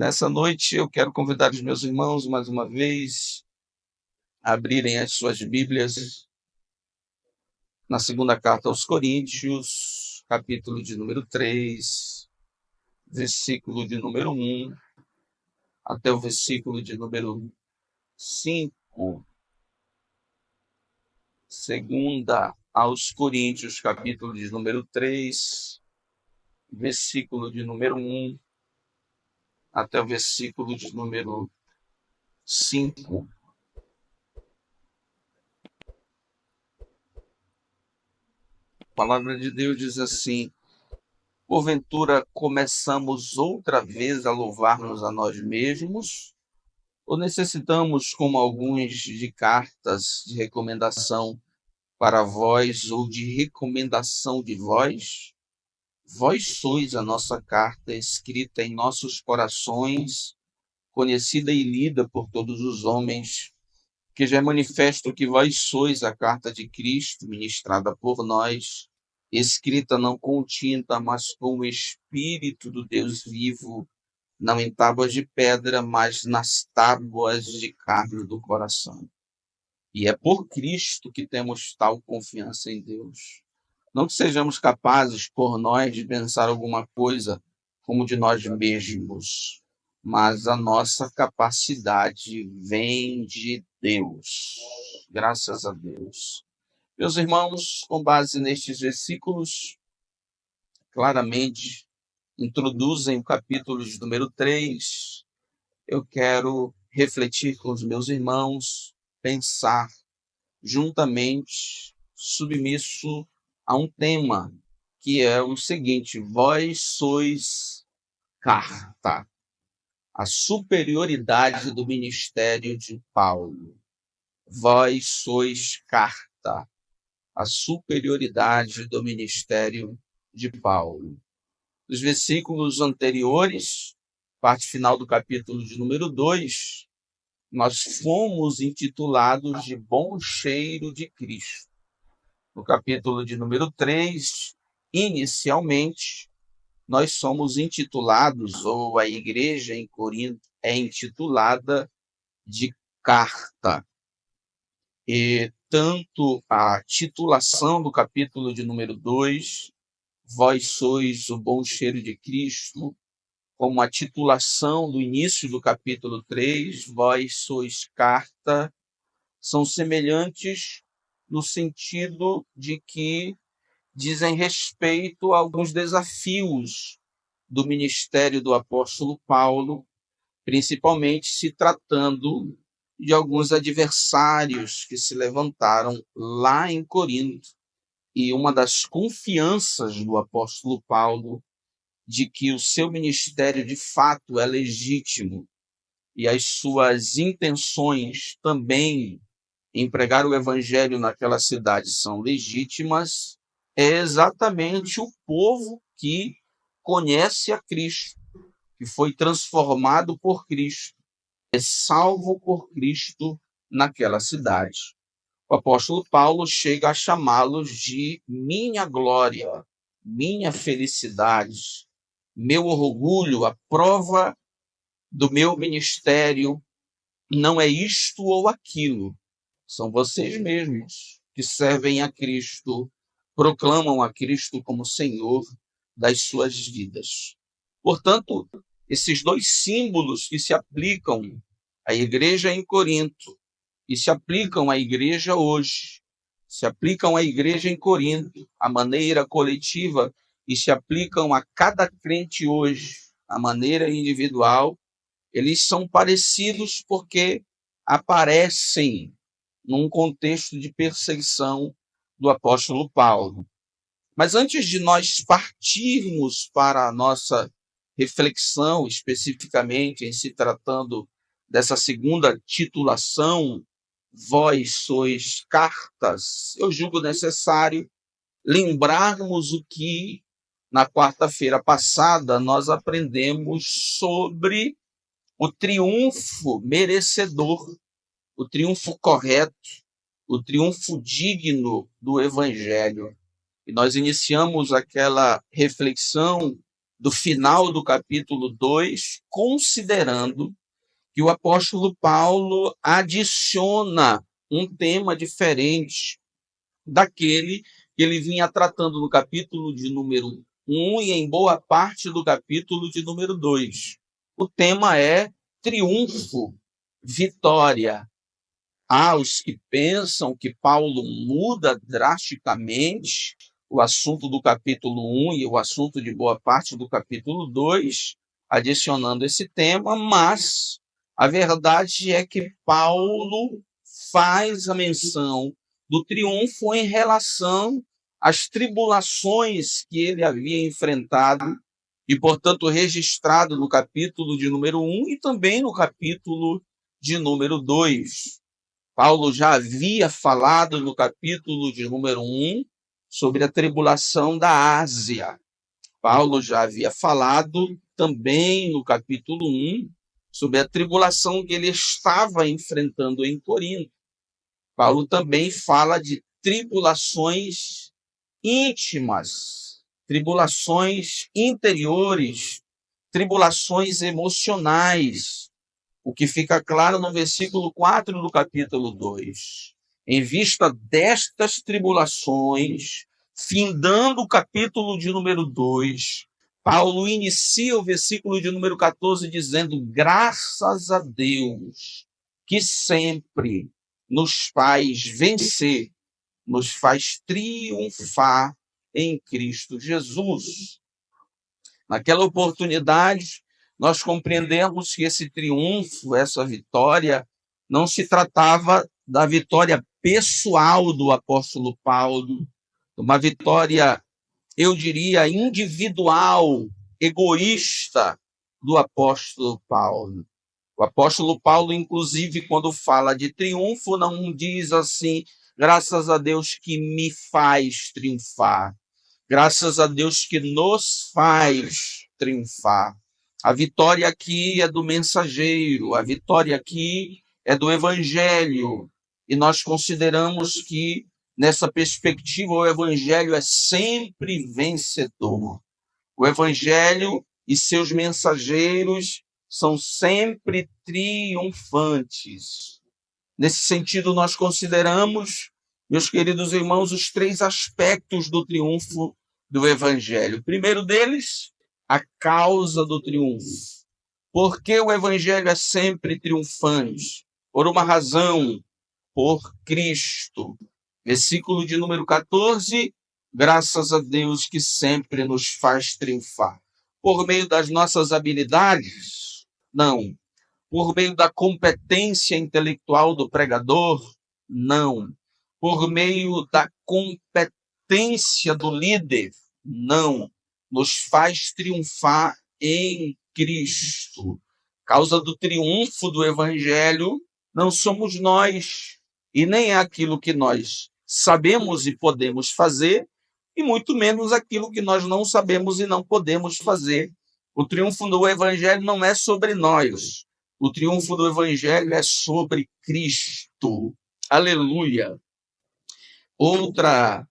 Nessa noite eu quero convidar os meus irmãos mais uma vez a abrirem as suas Bíblias na segunda carta aos Coríntios, capítulo de número 3, versículo de número 1 até o versículo de número 5. Segunda aos Coríntios, capítulo de número 3, versículo de número 1 até o versículo de número 5. A palavra de Deus diz assim: porventura começamos outra vez a louvar-nos a nós mesmos? Ou necessitamos, como alguns, de cartas de recomendação para vós ou de recomendação de vós? Vós sois a nossa carta escrita em nossos corações, conhecida e lida por todos os homens, que já é manifesto que vós sois a carta de Cristo, ministrada por nós, escrita não com tinta, mas com o Espírito do Deus vivo, não em tábuas de pedra, mas nas tábuas de carne do coração. E é por Cristo que temos tal confiança em Deus. Não que sejamos capazes, por nós, de pensar alguma coisa como de nós mesmos, mas a nossa capacidade vem de Deus. Graças a Deus. Meus irmãos, com base nestes versículos, claramente introduzem o capítulo de número 3. Eu quero refletir com os meus irmãos, pensar juntamente, submisso a um tema, que é o seguinte: vós sois carta. A superioridade do ministério de Paulo. Vós sois carta. A superioridade do ministério de Paulo. Os versículos anteriores, parte final do capítulo de número 2, nós fomos intitulados de bom cheiro de Cristo. No capítulo de número 3, inicialmente, nós somos intitulados, ou a igreja em Corinto é intitulada de carta. E tanto a titulação do capítulo de número 2, vós sois o bom cheiro de Cristo, como a titulação do início do capítulo 3, vós sois carta, são semelhantes no sentido de que dizem respeito a alguns desafios do ministério do apóstolo Paulo, principalmente se tratando de alguns adversários que se levantaram lá em Corinto. E uma das confianças do apóstolo Paulo de que o seu ministério de fato é legítimo e as suas intenções também em pregar o evangelho naquela cidade são legítimas, é exatamente o povo que conhece a Cristo, que foi transformado por Cristo, é salvo por Cristo naquela cidade. O apóstolo Paulo chega a chamá-los de minha glória, minha felicidade, meu orgulho, a prova do meu ministério não é isto ou aquilo. São vocês mesmos que servem a Cristo, proclamam a Cristo como Senhor das suas vidas. Portanto, esses dois símbolos que se aplicam à igreja em Corinto e se aplicam à igreja hoje, se aplicam à igreja em Corinto, à maneira coletiva, e se aplicam a cada crente hoje, à maneira individual, eles são parecidos porque aparecem num contexto de perseguição do apóstolo Paulo. Mas antes de nós partirmos para a nossa reflexão, especificamente em se tratando dessa segunda titulação, vós sois cartas, eu julgo necessário lembrarmos o que na quarta-feira passada nós aprendemos sobre o triunfo merecedor, o triunfo correto, o triunfo digno do Evangelho. E nós iniciamos aquela reflexão do final do capítulo 2, considerando que o apóstolo Paulo adiciona um tema diferente daquele que ele vinha tratando no capítulo de número 1 e em boa parte do capítulo de número 2. O tema é triunfo, vitória. Há os que pensam que Paulo muda drasticamente o assunto do capítulo 1 e o assunto de boa parte do capítulo 2, adicionando esse tema, mas a verdade é que Paulo faz a menção do triunfo em relação às tribulações que ele havia enfrentado e, portanto, registrado no capítulo de número 1 e também no capítulo de número 2. Paulo já havia falado no capítulo de número 1 sobre a tribulação da Ásia. Paulo já havia falado também no capítulo 1 sobre a tribulação que ele estava enfrentando em Corinto. Paulo também fala de tribulações íntimas, tribulações interiores, tribulações emocionais, o que fica claro no versículo 4 do capítulo 2. Em vista destas tribulações, findando o capítulo de número 2, Paulo inicia o versículo de número 14 dizendo: graças a Deus, que sempre nos faz vencer, nos faz triunfar em Cristo Jesus. Naquela oportunidade, nós compreendemos que esse triunfo, essa vitória, não se tratava da vitória pessoal do apóstolo Paulo, uma vitória, eu diria, individual, egoísta do apóstolo Paulo. O apóstolo Paulo, inclusive, quando fala de triunfo, não diz assim, graças a Deus que me faz triunfar. Graças a Deus que nos faz triunfar. A vitória aqui é do mensageiro, a vitória aqui é do evangelho. E nós consideramos que, nessa perspectiva, o evangelho é sempre vencedor. O evangelho e seus mensageiros são sempre triunfantes. Nesse sentido, nós consideramos, meus queridos irmãos, os 3 aspectos do triunfo do Evangelho. O primeiro deles, a causa do triunfo. Por que o Evangelho é sempre triunfante? Por uma razão, por Cristo. Versículo de número 14, graças a Deus que sempre nos faz triunfar. Por meio das nossas habilidades? Não. Por meio da competência intelectual do pregador? Não. Por meio da competência do líder? Não. Nos faz triunfar em Cristo. Causa do triunfo do evangelho não somos nós, e nem é aquilo que nós sabemos e podemos fazer, e muito menos aquilo que nós não sabemos e não podemos fazer. O triunfo do evangelho não é sobre nós. O triunfo do evangelho é sobre Cristo. Aleluia. Outra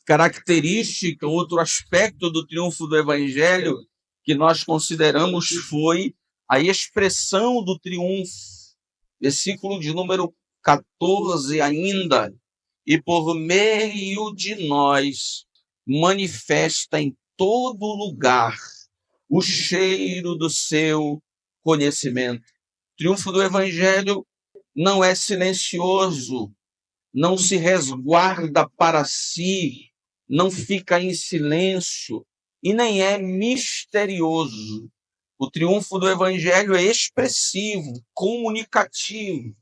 característica, outro aspecto do triunfo do evangelho que nós consideramos foi a expressão do triunfo. Versículo de número 14 ainda. E por meio de nós manifesta em todo lugar o cheiro do seu conhecimento. O triunfo do evangelho não é silencioso, não se resguarda para si, não fica em silêncio e nem é misterioso. O triunfo do evangelho é expressivo, comunicativo.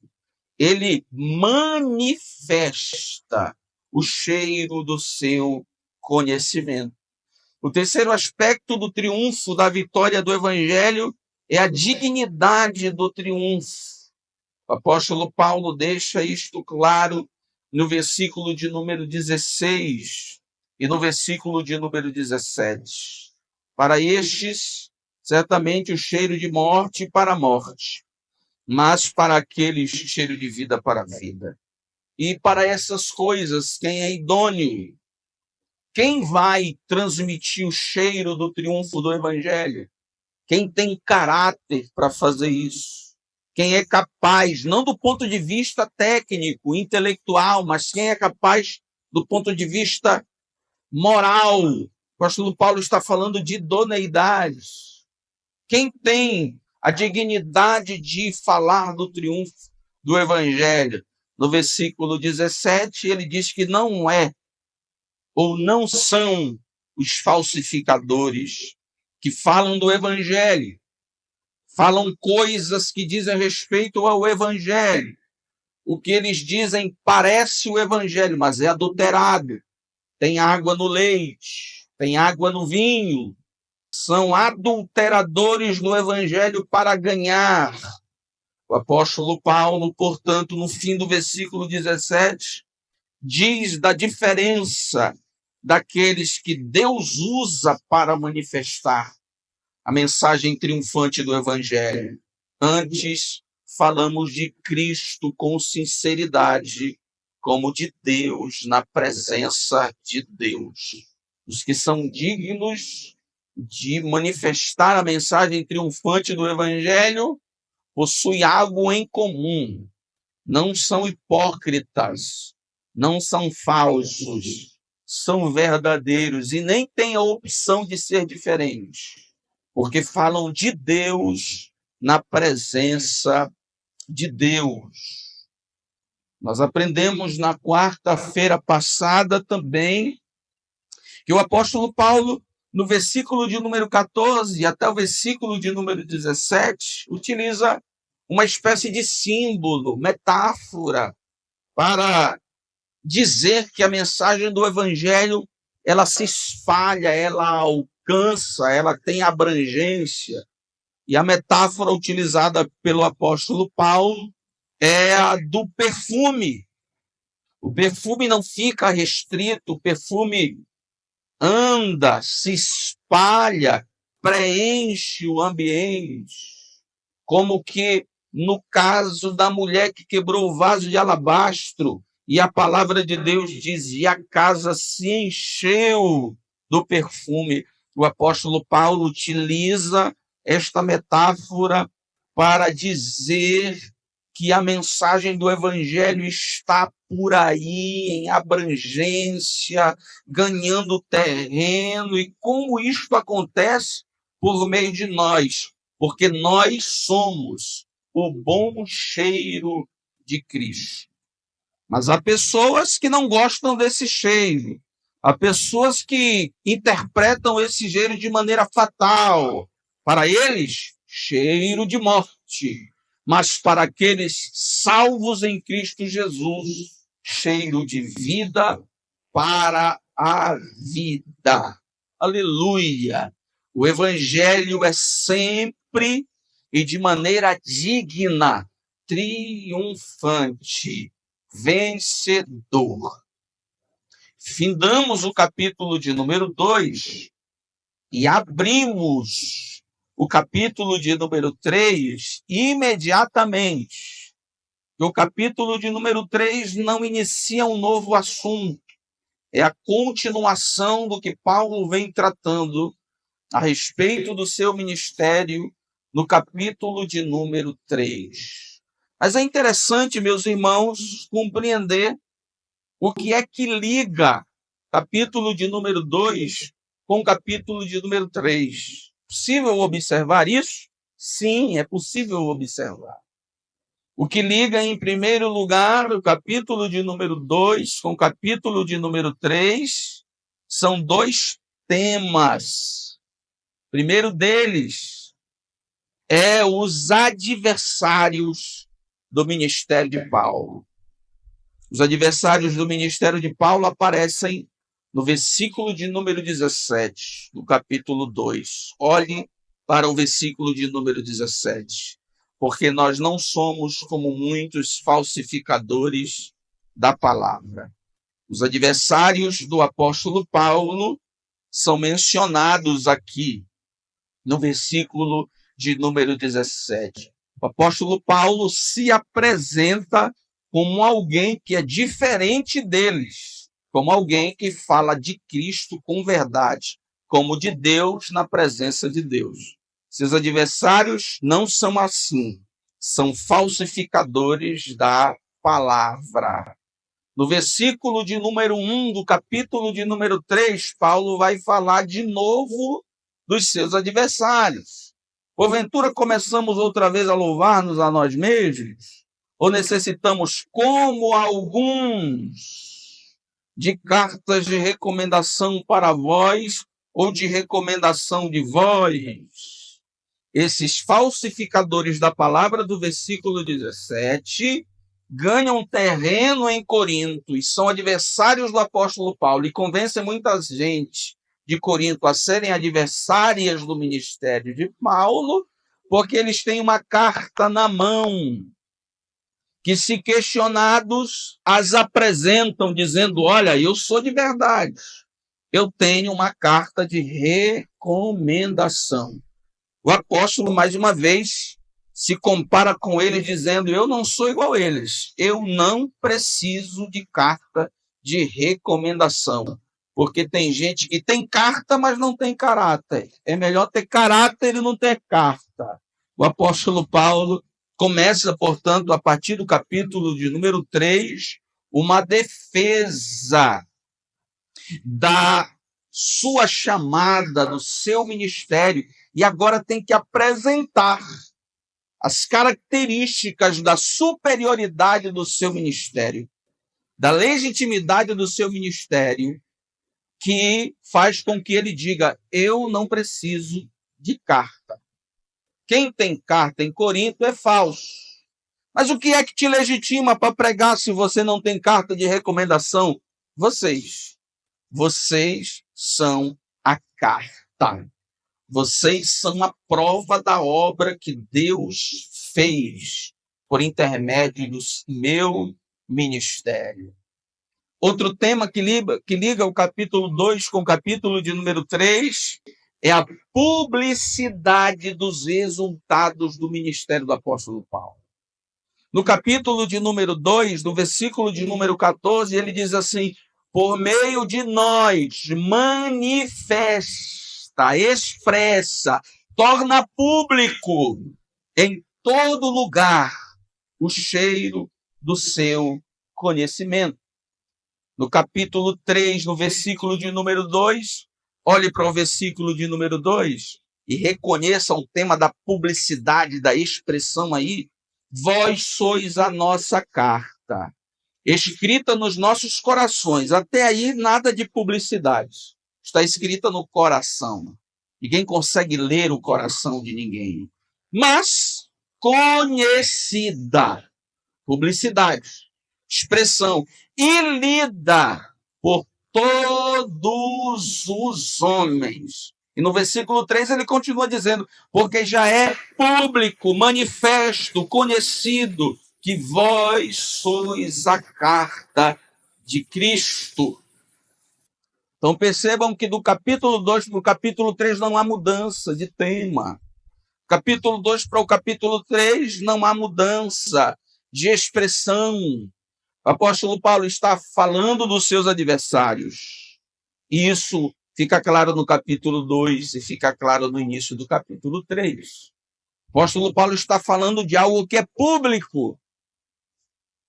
Ele manifesta o cheiro do seu conhecimento. O terceiro aspecto do triunfo, da vitória do evangelho, é a dignidade do triunfo. O apóstolo Paulo deixa isto claro no versículo de número 16 e no versículo de número 17. Para estes, certamente o cheiro de morte para a morte, mas para aqueles cheiro de vida para a vida. E para essas coisas, quem é idôneo? Quem vai transmitir o cheiro do triunfo do Evangelho? Quem tem caráter para fazer isso? Quem é capaz, não do ponto de vista técnico, intelectual, mas quem é capaz do ponto de vista moral? O apóstolo Paulo está falando de idoneidade. Quem tem a dignidade de falar do triunfo do Evangelho? No versículo 17, ele diz que não é ou não são os falsificadores que falam do Evangelho, falam coisas que dizem respeito ao Evangelho. O que eles dizem parece o Evangelho, mas é adulterado. Tem água no leite, tem água no vinho. São adulteradores no Evangelho para ganhar. O apóstolo Paulo, portanto, no fim do versículo 17, diz da diferença daqueles que Deus usa para manifestar a mensagem triunfante do Evangelho. Antes, falamos de Cristo com sinceridade, como de Deus, na presença de Deus. Os que são dignos de manifestar a mensagem triunfante do Evangelho possuem algo em comum. Não são hipócritas, não são falsos, são verdadeiros e nem têm a opção de ser diferentes, porque falam de Deus na presença de Deus. Nós aprendemos na quarta-feira passada também que o apóstolo Paulo, no versículo de número 14 até o versículo de número 17, utiliza uma espécie de símbolo, metáfora, para dizer que a mensagem do Evangelho ela se espalha, ela alcança, ela tem abrangência. E a metáfora utilizada pelo apóstolo Paulo é a do perfume. O perfume não fica restrito, o perfume anda, se espalha, preenche o ambiente, como que no caso da mulher que quebrou o vaso de alabastro, e a palavra de Deus diz, e a casa se encheu do perfume. O apóstolo Paulo utiliza esta metáfora para dizer que a mensagem do Evangelho está por aí, em abrangência, ganhando terreno. E como isto acontece? Por meio de nós, porque nós somos o bom cheiro de Cristo. Mas há pessoas que não gostam desse cheiro, há pessoas que interpretam esse cheiro de maneira fatal. Para eles, cheiro de morte. Mas para aqueles salvos em Cristo Jesus, cheiro de vida para a vida. Aleluia! O Evangelho é sempre e de maneira digna, triunfante, vencedor. Findamos o capítulo de número 2 e abrimos o capítulo de número 3 imediatamente. O capítulo de número 3 não inicia um novo assunto, é a continuação do que Paulo vem tratando a respeito do seu ministério no capítulo de número 3. Mas é interessante, meus irmãos, compreender o que é que liga capítulo de número 2 com o capítulo de número 3. Possível observar isso? Sim, é possível observar. O que liga, em primeiro lugar, o capítulo de número 2 com o capítulo de número 3 são dois temas. O primeiro deles é os adversários do ministério de Paulo. Os adversários do ministério de Paulo aparecem no versículo de número 17, do capítulo 2. Olhe para o versículo de número 17. Porque nós não somos como muitos falsificadores da palavra. Os adversários do apóstolo Paulo são mencionados aqui no versículo de número 17. O apóstolo Paulo se apresenta como alguém que é diferente deles. como alguém que fala de Cristo com verdade, como de Deus na presença de Deus. Seus adversários não são assim, são falsificadores da palavra. No versículo de número 1 do capítulo de número 3, Paulo vai falar de novo dos seus adversários. Porventura começamos outra vez a louvar-nos a nós mesmos? Ou necessitamos, como alguns, de cartas de recomendação para vós ou de recomendação de vós? Esses falsificadores da palavra do versículo 17 ganham terreno em Corinto e são adversários do apóstolo Paulo e convencem muita gente de Corinto a serem adversárias do ministério de Paulo, porque eles têm uma carta na mão que, se questionados, as apresentam dizendo: olha, eu sou de verdade, eu tenho uma carta de recomendação. O apóstolo, mais uma vez, se compara com eles, dizendo: eu não sou igual a eles, eu não preciso de carta de recomendação, porque tem gente que tem carta, mas não tem caráter. É melhor ter caráter e não ter carta. O apóstolo Paulo começa, portanto, a partir do capítulo de número 3, uma defesa da sua chamada, do seu ministério, e agora tem que apresentar as características da superioridade do seu ministério, da legitimidade do seu ministério, que faz com que ele diga: eu não preciso de carta. Quem tem carta em Corinto é falso. Mas o que é que te legitima para pregar se você não tem carta de recomendação? Vocês são a carta. Vocês são a prova da obra que Deus fez por intermédio do meu ministério. Outro tema que liga o capítulo 2 com o capítulo de número 3 é a publicidade dos resultados do ministério do apóstolo Paulo. No capítulo de número 2, no versículo de número 14, ele diz assim: por meio de nós, manifesta, expressa, torna público em todo lugar o cheiro do seu conhecimento. No capítulo 3, no versículo de número 2, olhe para o versículo de número 2 e reconheça o tema da publicidade, da expressão aí. Vós sois a nossa carta, escrita nos nossos corações. Até aí, nada de publicidade. Está escrita no coração. Ninguém consegue ler o coração de ninguém. Mas conhecida. Publicidade. Expressão. E lida por todos os homens. E no versículo 3 ele continua dizendo: porque já é público, manifesto, conhecido, que vós sois a carta de Cristo. Então percebam que do capítulo 2 para o capítulo 3 não há mudança de tema. Capítulo 2 para o capítulo 3 não há mudança de expressão. O apóstolo Paulo está falando dos seus adversários. E isso fica claro no capítulo 2 e fica claro no início do capítulo 3. O apóstolo Paulo está falando de algo que é público,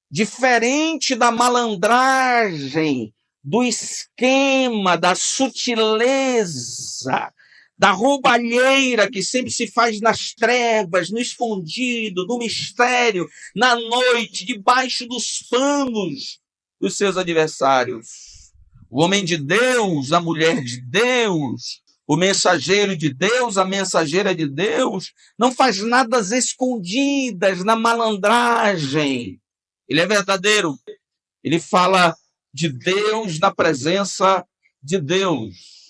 diferente da malandragem, do esquema, da sutileza, da roubalheira que sempre se faz nas trevas, no escondido, no mistério, na noite, debaixo dos panos dos seus adversários. O homem de Deus, a mulher de Deus, o mensageiro de Deus, a mensageira de Deus, não faz nada às escondidas, na malandragem. Ele é verdadeiro. Ele fala de Deus na presença de Deus.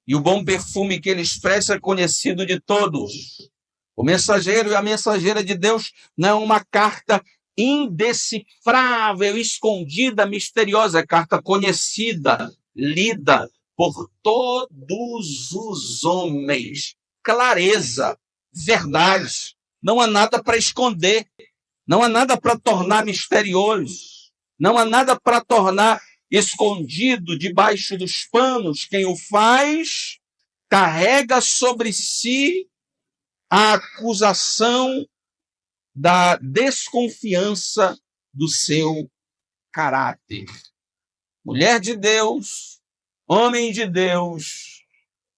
E o bom perfume que ele expressa é conhecido de todos. O mensageiro e a mensageira de Deus não é uma carta indecifrável, escondida, misteriosa. É carta conhecida, lida por todos os homens. Clareza, verdade. Não há nada para esconder. Não há nada para tornar misterioso. Não há nada para tornar escondido debaixo dos panos. Quem o faz carrega sobre si a acusação da desconfiança do seu caráter. Mulher de Deus, homem de Deus,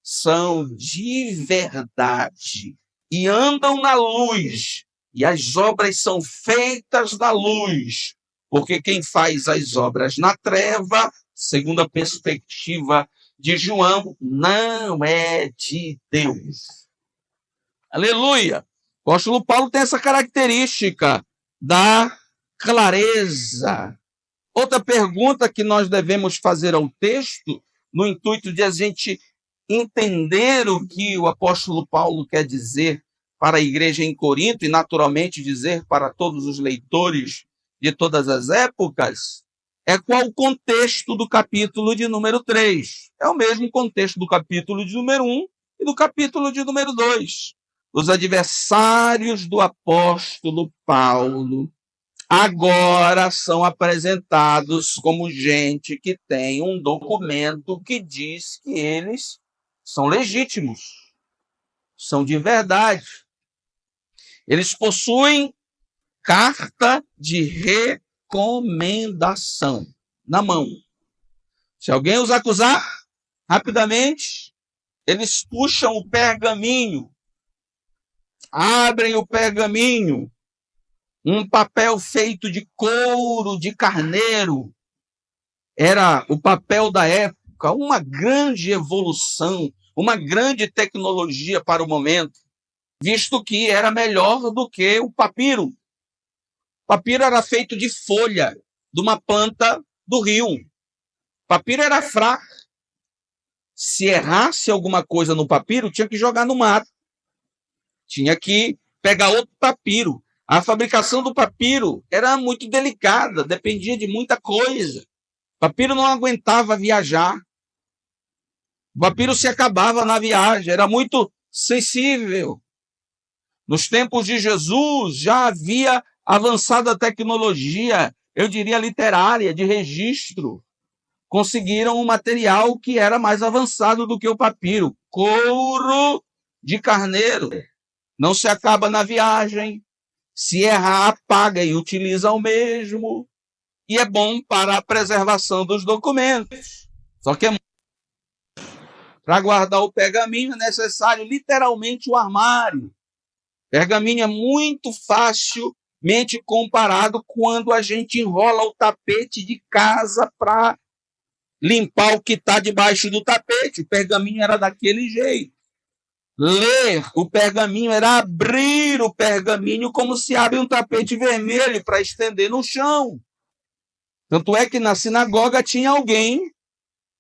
são de verdade e andam na luz, e as obras são feitas na luz, porque quem faz as obras na treva, segundo a perspectiva de João, não é de Deus. Aleluia! O apóstolo Paulo tem essa característica da clareza. Outra pergunta que nós devemos fazer ao texto, no intuito de a gente entender o que o apóstolo Paulo quer dizer para a igreja em Corinto e, naturalmente, dizer para todos os leitores de todas as épocas, é qual o contexto do capítulo de número 3. É o mesmo contexto do capítulo de número 1 e do capítulo de número 2. Os adversários do apóstolo Paulo agora são apresentados como gente que tem um documento que diz que eles são legítimos, são de verdade. Eles possuem carta de recomendação na mão. Se alguém os acusar, rapidamente, eles puxam o pergaminho, abrem o pergaminho, um papel feito de couro de carneiro. Era o papel da época, uma grande evolução, uma grande tecnologia para o momento, visto que era melhor do que o papiro. O papiro era feito de folha, de uma planta do rio. O papiro era fraco. Se errasse alguma coisa no papiro, tinha que jogar no mar. Tinha que pegar outro papiro. A fabricação do papiro era muito delicada, dependia de muita coisa. O papiro não aguentava viajar. O papiro se acabava na viagem, era muito sensível. Nos tempos de Jesus já havia avançado a tecnologia, eu diria literária, de registro. Conseguiram um material que era mais avançado do que o papiro. Couro de carneiro. Não se acaba na viagem. Se errar, apaga e utiliza o mesmo. E é bom para a preservação dos documentos. Só que para guardar o pergaminho é necessário literalmente o armário. Pergaminho é muito facilmente comparado quando a gente enrola o tapete de casa para limpar o que está debaixo do tapete. O pergaminho era daquele jeito. Ler o pergaminho era abrir o pergaminho como se abre um tapete vermelho para estender no chão. Tanto é que na sinagoga tinha alguém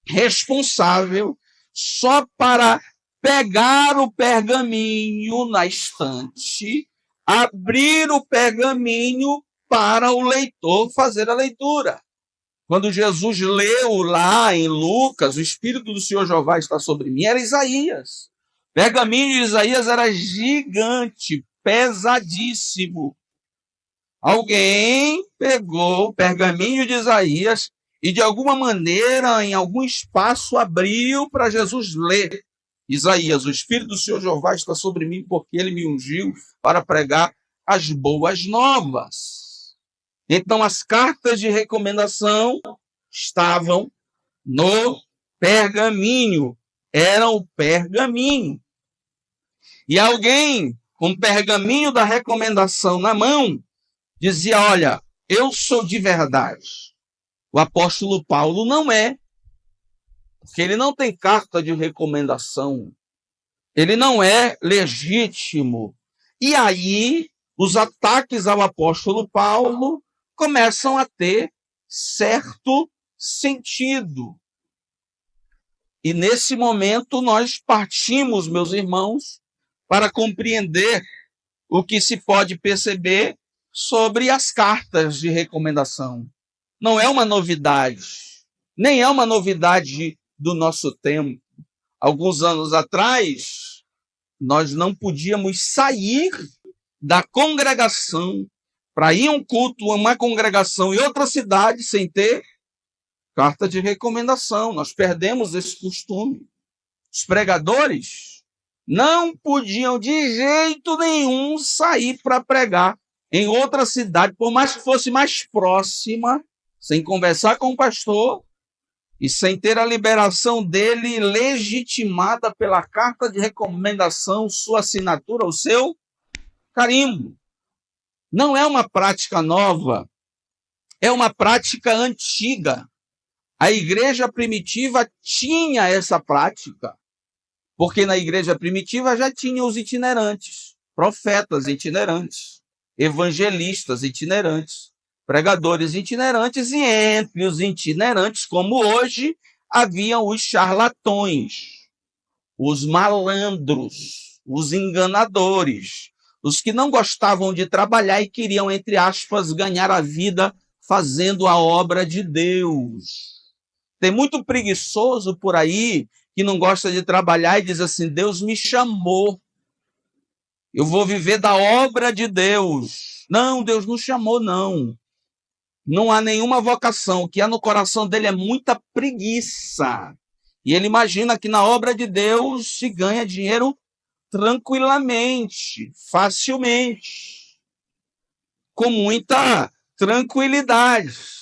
responsável só para pegar o pergaminho na estante, abrir o pergaminho para o leitor fazer a leitura. Quando Jesus leu lá em Lucas, o Espírito do Senhor Jeová está sobre mim, era Isaías. O pergaminho de Isaías era gigante, pesadíssimo. Alguém pegou o pergaminho de Isaías e, de alguma maneira, em algum espaço, abriu para Jesus ler. Isaías, o Espírito do Senhor Jeová está sobre mim, porque ele me ungiu para pregar as boas novas. Então, as cartas de recomendação estavam no pergaminho. Era o pergaminho. E alguém, com o pergaminho da recomendação na mão, dizia, olha, eu sou de verdade. O apóstolo Paulo não é. Porque ele não tem carta de recomendação. Ele não é legítimo. E aí, os ataques ao apóstolo Paulo começam a ter certo sentido. E nesse momento nós partimos, meus irmãos, para compreender o que se pode perceber sobre as cartas de recomendação. Não é uma novidade, nem é uma novidade do nosso tempo. Alguns anos atrás, nós não podíamos sair da congregação para ir a um culto, a uma congregação em outra cidade, sem ter Carta de recomendação. Nós perdemos esse costume. Os pregadores não podiam de jeito nenhum sair para pregar em outra cidade, por mais que fosse mais próxima, sem conversar com o pastor e sem ter a liberação dele legitimada pela carta de recomendação, sua assinatura, o seu carimbo. Não é uma prática nova, é uma prática antiga. A igreja primitiva tinha essa prática, porque na igreja primitiva já tinha os itinerantes, profetas itinerantes, evangelistas itinerantes, pregadores itinerantes, e entre os itinerantes, como hoje, haviam os charlatões, os malandros, os enganadores, os que não gostavam de trabalhar e queriam, entre aspas, ganhar a vida fazendo a obra de Deus. Tem muito preguiçoso por aí que não gosta de trabalhar e diz assim: Deus me chamou, eu vou viver da obra de Deus. Não, Deus não chamou, não. Não há nenhuma vocação. O que há no coração dele é muita preguiça. E ele imagina que na obra de Deus se ganha dinheiro tranquilamente, facilmente, com muita tranquilidade.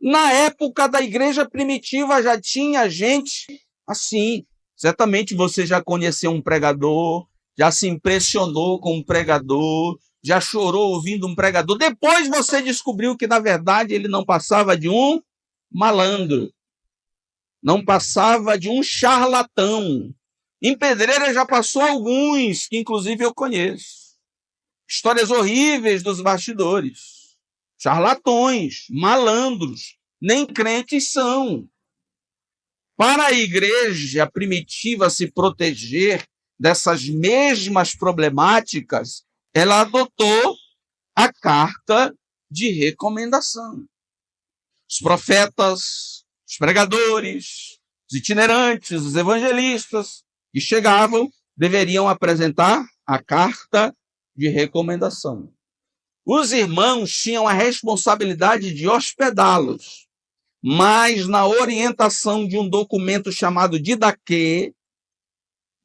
Na época da igreja primitiva já tinha gente assim. Certamente você já conheceu um pregador, já se impressionou com um pregador, já chorou ouvindo um pregador. Depois você descobriu que, na verdade, ele não passava de um malandro, não passava de um charlatão. Em Pedreira já passou alguns, que inclusive eu conheço. Histórias horríveis dos bastidores. Charlatões, malandros, nem crentes são. Para a igreja primitiva se proteger dessas mesmas problemáticas, ela adotou a carta de recomendação. Os profetas, os pregadores, os itinerantes, os evangelistas que chegavam deveriam apresentar a carta de recomendação. Os irmãos tinham a responsabilidade de hospedá-los, mas na orientação de um documento chamado Didaquê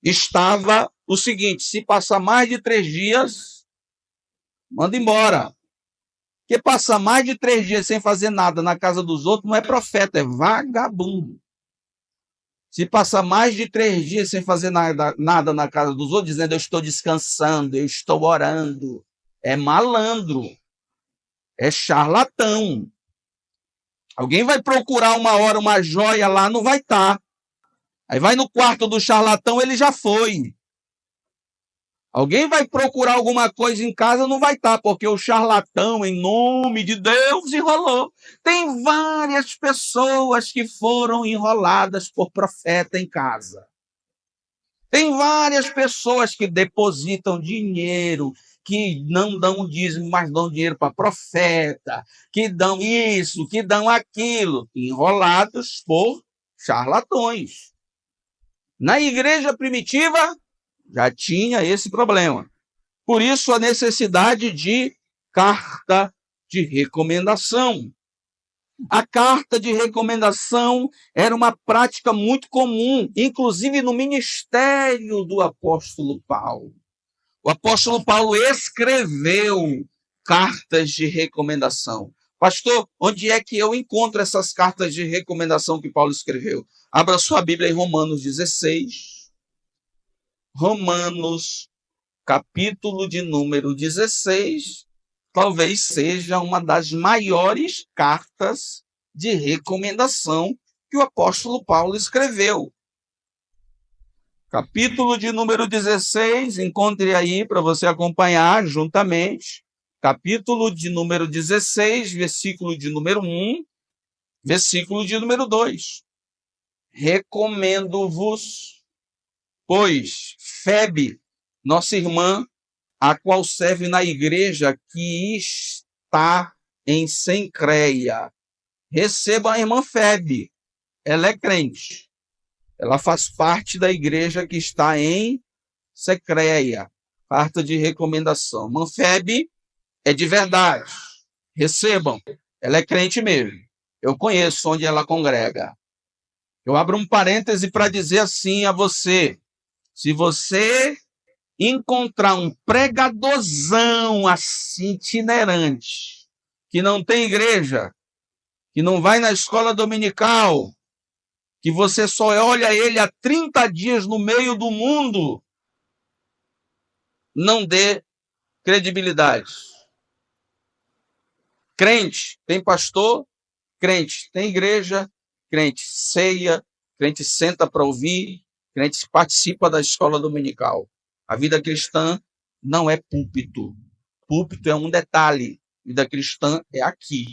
estava o seguinte: se passar mais de 3 dias, manda embora. Porque passar mais de 3 dias sem fazer nada na casa dos outros não é profeta, é vagabundo. Se passar mais de 3 dias sem fazer nada na casa dos outros, dizendo eu estou descansando, eu estou orando, é malandro, é charlatão. Alguém vai procurar uma hora uma joia lá, não vai estar. Aí vai no quarto do charlatão, ele já foi. Alguém vai procurar alguma coisa em casa, não vai estar, porque o charlatão, em nome de Deus, enrolou. Tem várias pessoas que foram enroladas por profeta em casa. Tem várias pessoas que depositam dinheiro, que não dão dízimo, mas dão dinheiro para profeta, que dão isso, que dão aquilo, enrolados por charlatões. Na igreja primitiva, já tinha esse problema. Por isso, a necessidade de carta de recomendação. A carta de recomendação era uma prática muito comum, inclusive no ministério do apóstolo Paulo. O apóstolo Paulo escreveu cartas de recomendação. Pastor, onde é que eu encontro essas cartas de recomendação que Paulo escreveu? Abra sua Bíblia em Romanos 16. Romanos, capítulo de número 16, talvez seja uma das maiores cartas de recomendação que o apóstolo Paulo escreveu. Capítulo de número 16, encontre aí para você acompanhar juntamente. Capítulo de número 16, versículo de número 1, versículo de número 2. Recomendo-vos, pois, Febe, nossa irmã, a qual serve na igreja que está em Cencreia. Receba a irmã Febe, ela é crente. Ela faz parte da igreja que está em Cencreia. Carta de recomendação. Irmã Febe é de verdade. Recebam, ela é crente mesmo. Eu conheço onde ela congrega. Eu abro um parêntese para dizer assim a você: se você encontrar um pregadorzão assim itinerante, que não tem igreja, que não vai na escola dominical, que você só olha ele há 30 dias no meio do mundo, não dê credibilidade. Crente tem pastor, crente tem igreja, crente ceia, crente senta para ouvir, crente participa da escola dominical. A vida cristã não é púlpito. Púlpito é um detalhe. A vida cristã é aqui,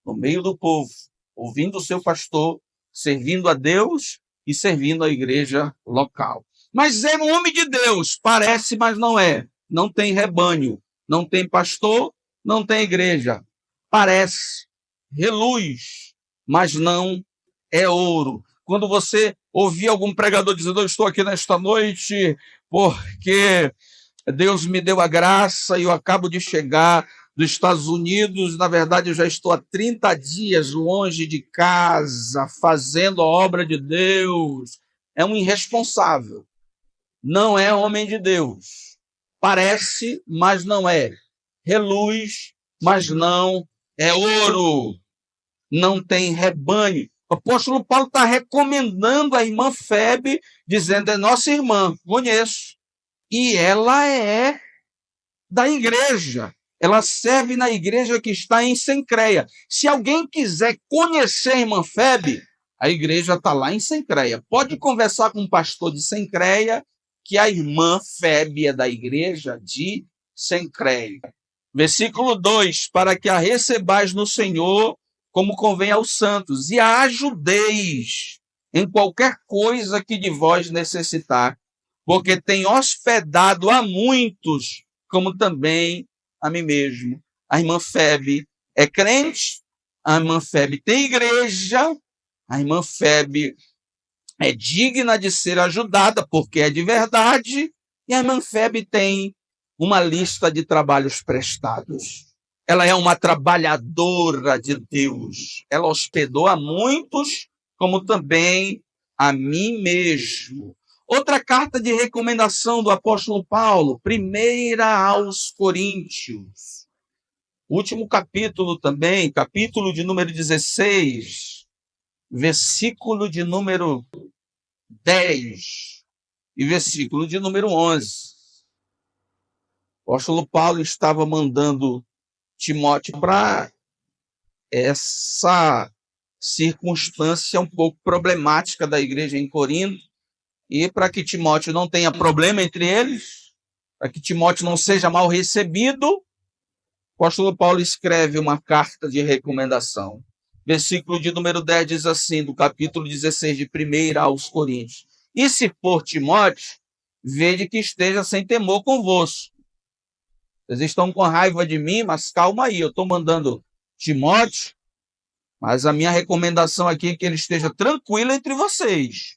no meio do povo, ouvindo o seu pastor, servindo a Deus e servindo a igreja local. Mas é um homem de Deus, parece, mas não é. Não tem rebanho, não tem pastor, não tem igreja. Parece, reluz, mas não é ouro. Quando você ouvir algum pregador dizendo: eu estou aqui nesta noite porque Deus me deu a graça e eu acabo de chegar dos Estados Unidos, na verdade eu já estou há 30 dias longe de casa, fazendo a obra de Deus. É um irresponsável, não é homem de Deus. Parece, mas não é. Reluz, mas não é ouro. Não tem rebanho. O apóstolo Paulo está recomendando a irmã Febe, dizendo: é nossa irmã, conheço. E ela é da igreja. Ela serve na igreja que está em Sencreia. Se alguém quiser conhecer a irmã Febe, a igreja está lá em Sencreia. Pode conversar com o pastor de Sencreia, que a irmã Febe é da igreja de Sencreia. Versículo 2: para que a recebais no Senhor como convém aos santos, e a ajudeis em qualquer coisa que de vós necessitar, porque tem hospedado a muitos, como também a mim mesmo. A irmã Febe é crente, a irmã Febe tem igreja, a irmã Febe é digna de ser ajudada, porque é de verdade, e a irmã Febe tem uma lista de trabalhos prestados. Ela é uma trabalhadora de Deus. Ela hospedou a muitos, como também a mim mesmo. Outra carta de recomendação do apóstolo Paulo, 1 aos Coríntios. Último capítulo também, capítulo de número 16, versículo de número 10 e versículo de número 11. O apóstolo Paulo estava mandando Timóteo para essa circunstância um pouco problemática da igreja em Corinto, e para que Timóteo não tenha problema entre eles, para que Timóteo não seja mal recebido, o apóstolo Paulo escreve uma carta de recomendação. Versículo de número 10 diz assim, do capítulo 16 de 1 aos Coríntios: e se for Timóteo, vede que esteja sem temor convosco. Vocês estão com raiva de mim, mas calma aí, eu estou mandando Timóteo, mas a minha recomendação aqui é que ele esteja tranquilo entre vocês.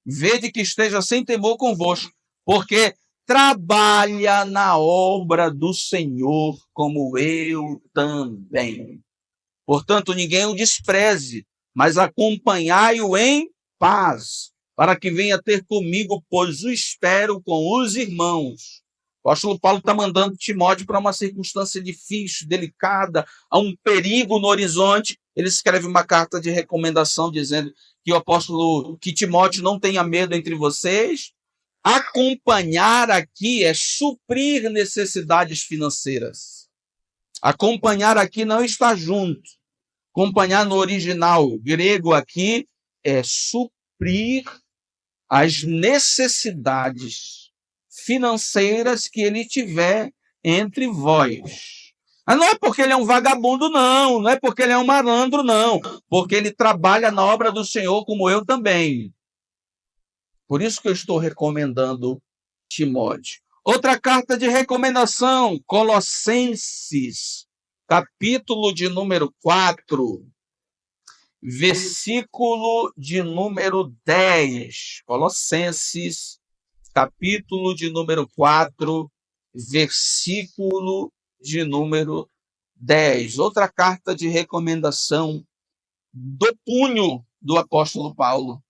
Vede que esteja sem temor convosco, porque trabalha na obra do Senhor, como eu também. Portanto, ninguém o despreze, mas acompanhai-o em paz, para que venha ter comigo, pois o espero com os irmãos. O apóstolo Paulo está mandando Timóteo para uma circunstância difícil, delicada, a um perigo no horizonte. Ele escreve uma carta de recomendação dizendo que Timóteo não tenha medo entre vocês. Acompanhar aqui é suprir necessidades financeiras. Acompanhar aqui não está junto. Acompanhar no original grego aqui é suprir as necessidades financeiras que ele tiver entre vós. Mas não é porque ele é um vagabundo, não. Não é porque ele é um malandro, não. Porque ele trabalha na obra do Senhor como eu também. Por isso que eu estou recomendando Timóteo. Outra carta de recomendação, Colossenses, capítulo de número 4, versículo de número 10. Colossenses, capítulo de número 4, versículo de número 10. Outra carta de recomendação do punho do apóstolo Paulo.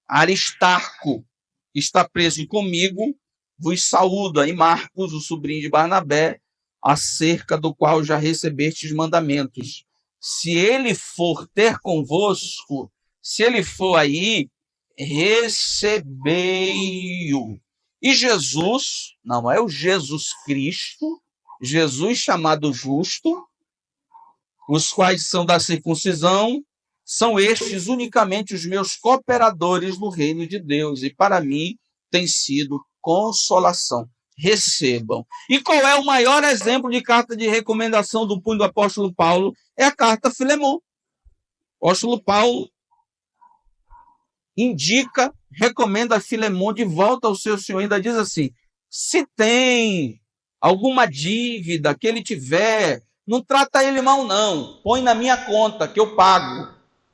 Aristarco está preso comigo, vos saúda, e Marcos, o sobrinho de Barnabé, acerca do qual já recebestes mandamentos. Se ele for ter convosco, se ele for aí, recebei-o. E Jesus, não é o Jesus Cristo, Jesus chamado justo, os quais são da circuncisão, são estes unicamente os meus cooperadores no reino de Deus, e para mim tem sido consolação. Recebam. E qual é o maior exemplo de carta de recomendação do punho do apóstolo Paulo? É a carta a Filemon. O apóstolo Paulo indica, recomenda a Filemon de volta ao seu senhor, ainda diz assim: se tem alguma dívida que ele tiver, não trata ele mal não, põe na minha conta que eu pago,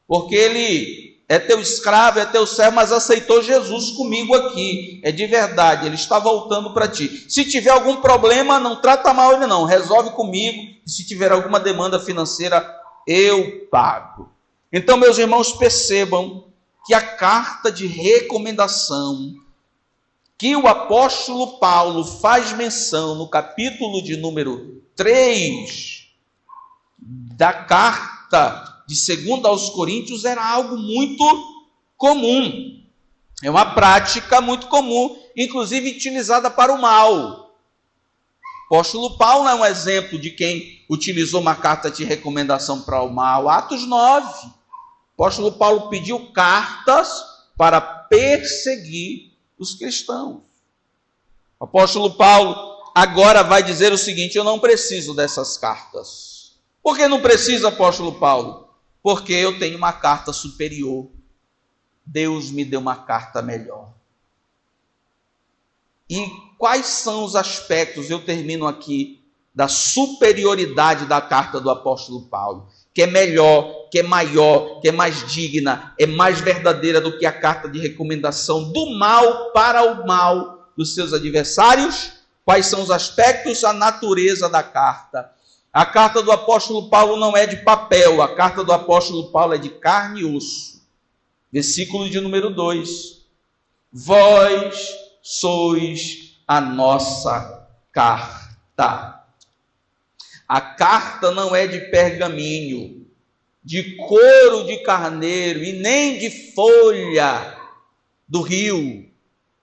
porque ele é teu escravo, é teu servo, mas aceitou Jesus comigo aqui, é de verdade, ele está voltando para ti. Se tiver algum problema, não trata mal ele não, resolve comigo, e se tiver alguma demanda financeira, eu pago. Então, meus irmãos, percebam que a carta de recomendação que o apóstolo Paulo faz menção no capítulo de número 3 da carta de 2 aos Coríntios era algo muito comum. É uma prática muito comum, inclusive utilizada para o mal. O apóstolo Paulo é um exemplo de quem utilizou uma carta de recomendação para o mal. Atos 9. O apóstolo Paulo pediu cartas para perseguir os cristãos. O apóstolo Paulo agora vai dizer o seguinte: eu não preciso dessas cartas. Por que não precisa, apóstolo Paulo? Porque eu tenho uma carta superior. Deus me deu uma carta melhor. E quais são os aspectos, eu termino aqui, da superioridade da carta do apóstolo Paulo? Que é melhor, que é maior, que é mais digna, é mais verdadeira do que a carta de recomendação do mal para o mal dos seus adversários. Quais são os aspectos? A natureza da carta. A carta do apóstolo Paulo não é de papel, a carta do apóstolo Paulo é de carne e osso. Versículo de número 2. Vós sois a nossa carta. A carta não é de pergaminho, de couro de carneiro e nem de folha do rio.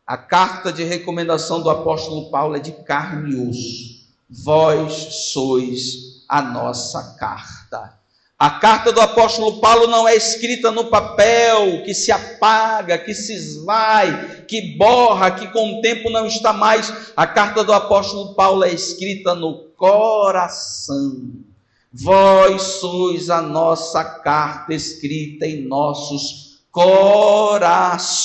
A carta de recomendação do apóstolo Paulo é de carne e osso. Vós sois a nossa carta. A carta do apóstolo Paulo não é escrita no papel, que se apaga, que se esvai, que borra, que com o tempo não está mais. A carta do apóstolo Paulo é escrita no coração. Vós sois a nossa carta escrita em nossos corações.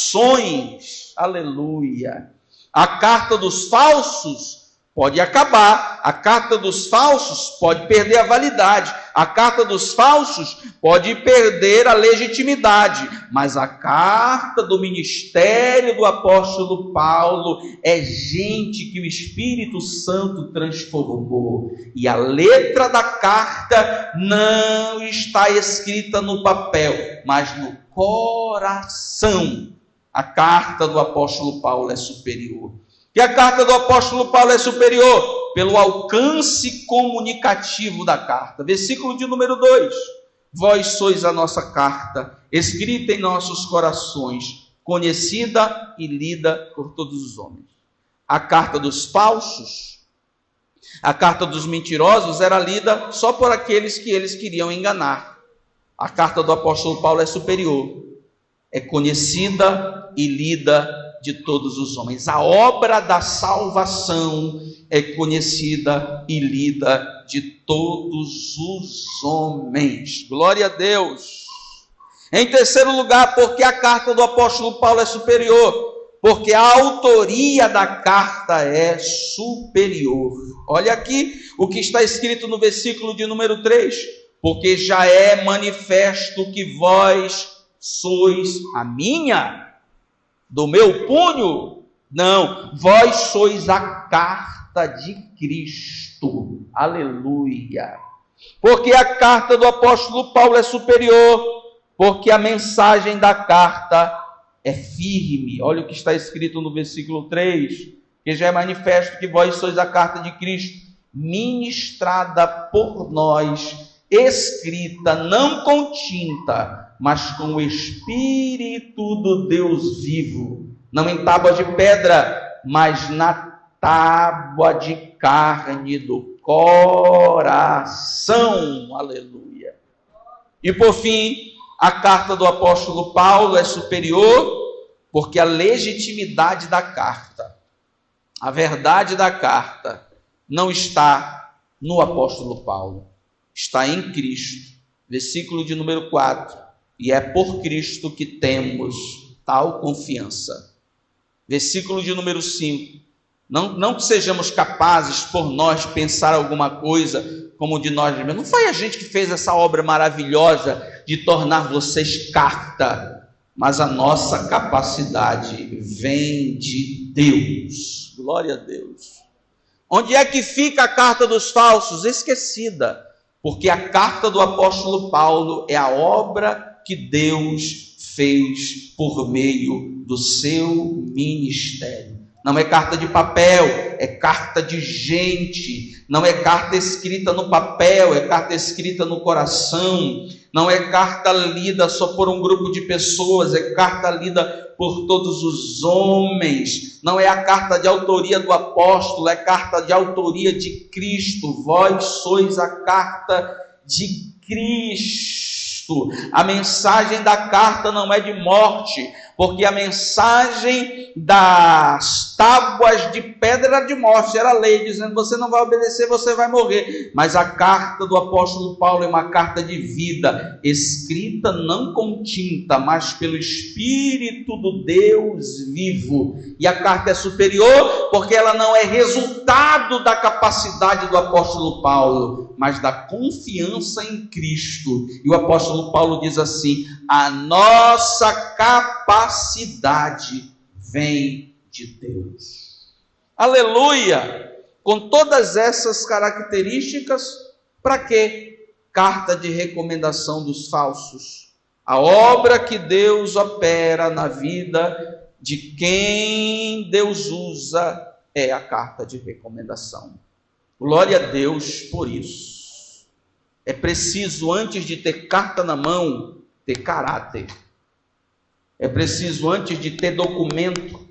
Aleluia. A carta dos falsos pode acabar, a carta dos falsos pode perder a validade, a carta dos falsos pode perder a legitimidade, mas a carta do ministério do apóstolo Paulo é gente que o Espírito Santo transformou, e a letra da carta não está escrita no papel, mas no coração. A carta do apóstolo Paulo é superior. E a carta do apóstolo Paulo é superior pelo alcance comunicativo da carta. Versículo de número 2. Vós sois a nossa carta, escrita em nossos corações, conhecida e lida por todos os homens. A carta dos falsos, a carta dos mentirosos era lida só por aqueles que eles queriam enganar. A carta do apóstolo Paulo é superior, é conhecida e lida de todos os homens. A obra da salvação é conhecida e lida de todos os homens. Glória a Deus. Em terceiro lugar, porque a carta do apóstolo Paulo é superior, porque a autoria da carta é superior. Olha aqui o que está escrito no versículo de número 3. Porque já é manifesto que vós sois a minha, do meu punho? Não, vós sois a carta de Cristo. Aleluia. Porque a carta do apóstolo Paulo é superior, porque a mensagem da carta é firme. Olha o que está escrito no versículo 3, que já é manifesto que vós sois a carta de Cristo, ministrada por nós, escrita não com tinta, mas com o Espírito do Deus vivo, não em tábua de pedra, mas na tábua de carne do coração. Aleluia. E por fim, a carta do apóstolo Paulo é superior, porque a legitimidade da carta, a verdade da carta, não está no apóstolo Paulo, está em Cristo. Versículo de número 4. E é por Cristo que temos tal confiança. Versículo de número 5. Não que sejamos capazes por nós pensar alguma coisa como de nós mesmos. Não foi a gente que fez essa obra maravilhosa de tornar vocês carta, mas a nossa capacidade vem de Deus. Glória a Deus. Onde é que fica a carta dos falsos? Esquecida, porque a carta do apóstolo Paulo é a obra que Deus fez por meio do seu ministério. Não é carta de papel, é carta de gente. Não é carta escrita no papel, é carta escrita no coração. Não é carta lida só por um grupo de pessoas, é carta lida por todos os homens. Não é a carta de autoria do apóstolo, é carta de autoria de Cristo. Vós sois a carta de Cristo. A mensagem da carta não é de morte, porque a mensagem das tábuas de pedra era de morte, era lei, dizendo: você não vai obedecer, você vai morrer. Mas a carta do apóstolo Paulo é uma carta de vida, escrita não com tinta, mas pelo Espírito do Deus vivo. E a carta é superior, porque ela não é resultado da capacidade do apóstolo Paulo, mas da confiança em Cristo. E o apóstolo Paulo diz assim: a nossa capacidade vem de Deus. Aleluia! Com todas essas características, para quê? Carta de recomendação dos falsos. A obra que Deus opera na vida de quem Deus usa é a carta de recomendação. Glória a Deus por isso. É preciso, antes de ter carta na mão, ter caráter. É preciso, antes de ter documento,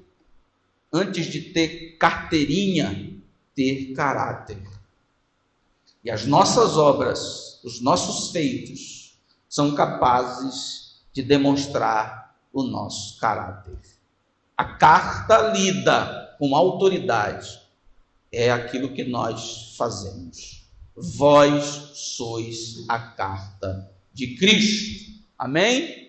antes de ter carteirinha, ter caráter. E as nossas obras, os nossos feitos, são capazes de demonstrar o nosso caráter. A carta lida com autoridade é aquilo que nós fazemos. Vós sois a carta de Cristo. Amém?